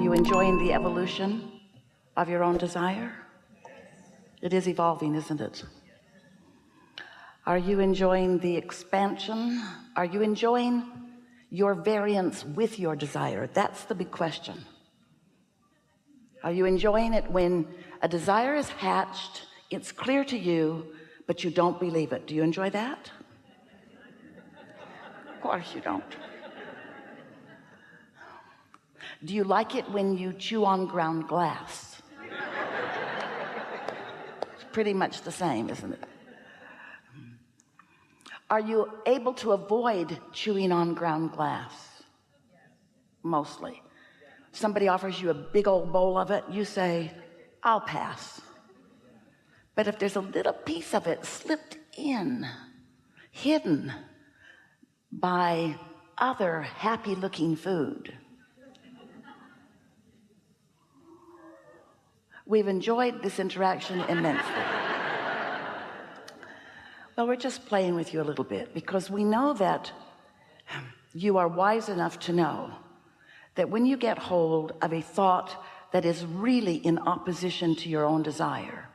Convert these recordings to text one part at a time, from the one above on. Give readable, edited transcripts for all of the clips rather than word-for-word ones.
you enjoying the evolution of your own desire? It is evolving, isn't it? Are you enjoying the expansion? Are you enjoying your variance with your desire? That's the big question. Are you enjoying it when a desire is hatched, it's clear to you, but you don't believe it? Do you enjoy that? Of course you don't. Do you like it when you chew on ground glass? It's pretty much the same, isn't it? Are you able to avoid chewing on ground glass? Mostly. Somebody offers you a big old bowl of it, you say, I'll pass. But if there's a little piece of it slipped in, hidden by other happy looking food, we've enjoyed this interaction immensely. Well, we're just playing with you a little bit because we know that you are wise enough to know that when you get hold of a thought that is really in opposition to your own desire,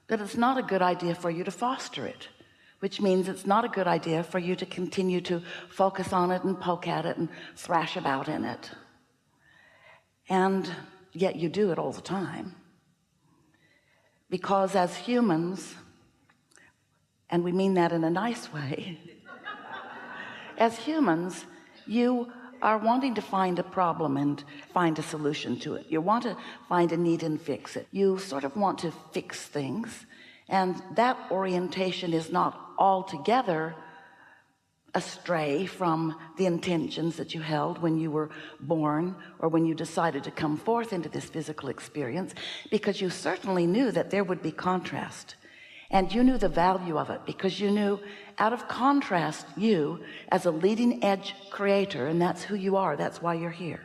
that it's not a good idea for you to foster it, which means it's not a good idea for you to continue to focus on it and poke at it and thrash about in it. And yet you do it all the time. Because as humans, and we mean that in a nice way, as humans, you are wanting to find a problem and find a solution to it. You want to find a need and fix it. You sort of want to fix things, and that orientation is not altogether astray from the intentions that you held when you were born or when you decided to come forth into this physical experience, because you certainly knew that there would be contrast. And you knew the value of it because you knew out of contrast, you as a leading edge creator, and that's who you are, that's why you're here.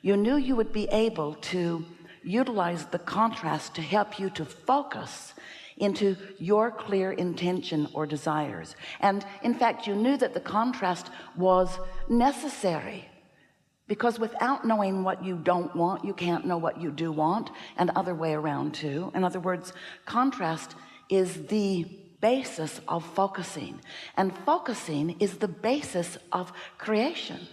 You knew you would be able to utilize the contrast to help you to focus into your clear intention or desires. And in fact, you knew that the contrast was necessary, because without knowing what you don't want, you can't know what you do want, and other way around too. In other words, contrast is the basis of focusing, and focusing is the basis of creation.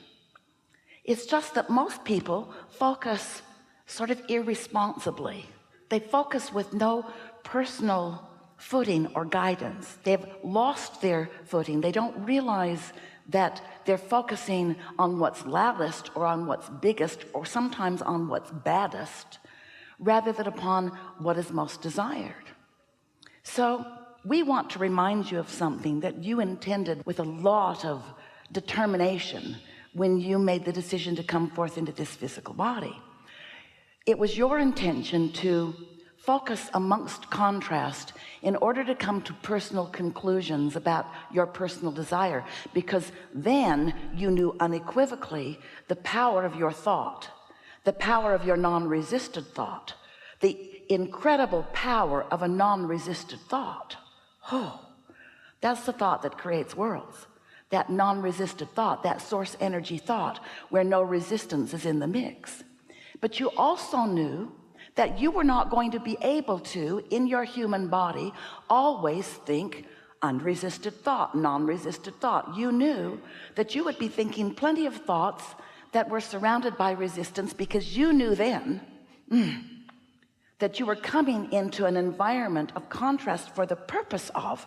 It's just that most people focus sort of irresponsibly. They focus with no personal footing or guidance. They've lost their footing. They don't realize that they're focusing on what's loudest or on what's biggest or sometimes on what's baddest rather than upon what is most desired. So we want to remind you of something that you intended with a lot of determination when you made the decision to come forth into this physical body. It was your intention to focus amongst contrast in order to come to personal conclusions about your personal desire, because then you knew unequivocally the power of your thought, the power of your non-resisted thought, the incredible power of a non-resisted thought. Oh, that's the thought that creates worlds. That non-resisted thought, that source energy thought, where no resistance is in the mix. But you also knew that you were not going to be able to, in your human body, always think unresisted thought, non-resisted thought. You knew that you would be thinking plenty of thoughts that were surrounded by resistance, because you knew then that you were coming into an environment of contrast for the purpose of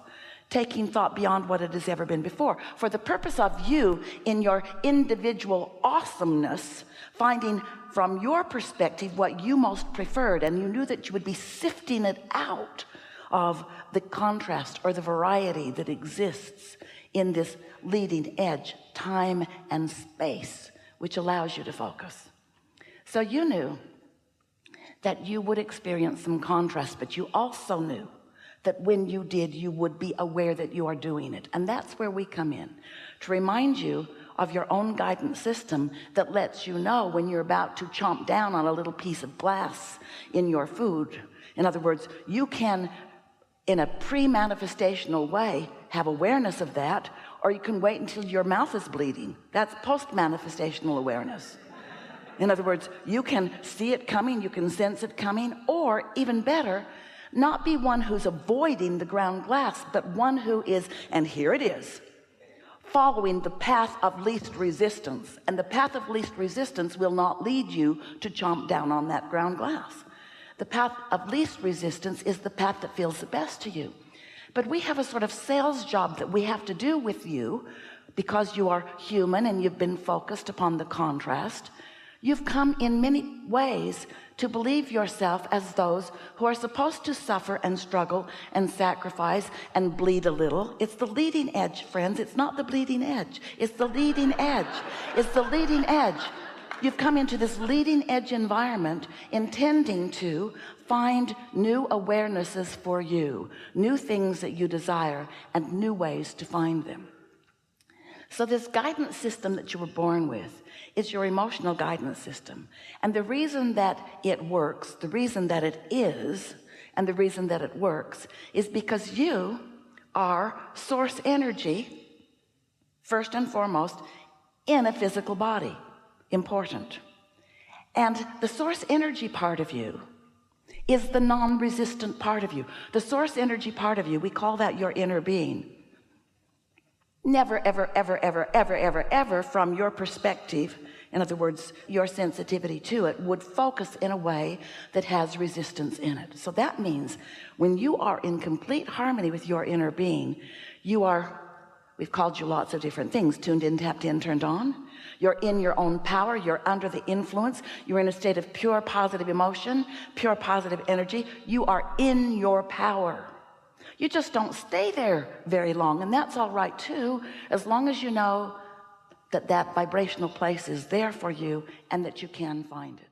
taking thought beyond what it has ever been before, for the purpose of you in your individual awesomeness finding from your perspective what you most preferred. And you knew that you would be sifting it out of the contrast or the variety that exists in this leading edge, time and space, which allows you to focus. So you knew that you would experience some contrast, but you also knew that when you did, you would be aware that you are doing it. And that's where we come in, to remind you of your own guidance system that lets you know when you're about to chomp down on a little piece of glass in your food. In other words, you can, in a pre-manifestational way, have awareness of that, or you can wait until your mouth is bleeding. That's post-manifestational awareness. In other words, you can see it coming, you can sense it coming, or even better, not be one who's avoiding the ground glass, but one who is, and here it is, following the path of least resistance. And the path of least resistance will not lead you to chomp down on that ground glass. The path of least resistance is the path that feels the best to you. But we have a sort of sales job that we have to do with you, because you are human and you've been focused upon the contrast. You've come in many ways to believe yourself as those who are supposed to suffer and struggle and sacrifice and bleed a little. It's the leading edge, friends. It's not the bleeding edge. It's the leading edge. It's the leading edge. You've come into this leading edge environment intending to find new awarenesses for you, new things that you desire, and new ways to find them. So this guidance system that you were born with is your emotional guidance system. And the reason that it works, the reason that it is, and the reason that it works is because you are source energy, first and foremost, in a physical body. Important. And the source energy part of you is the non-resistant part of you. The source energy part of you, we call that your inner being. Never, ever, ever, ever, ever, ever, ever from your perspective, in other words, your sensitivity to it, would focus in a way that has resistance in it. So that means when you are in complete harmony with your inner being, you are, we've called you lots of different things, tuned in, tapped in, turned on. You're in your own power. You're under the influence. You're in a state of pure positive emotion, pure positive energy. You are in your power. You just don't stay there very long, and that's all right too, as long as you know that that vibrational place is there for you and that you can find it.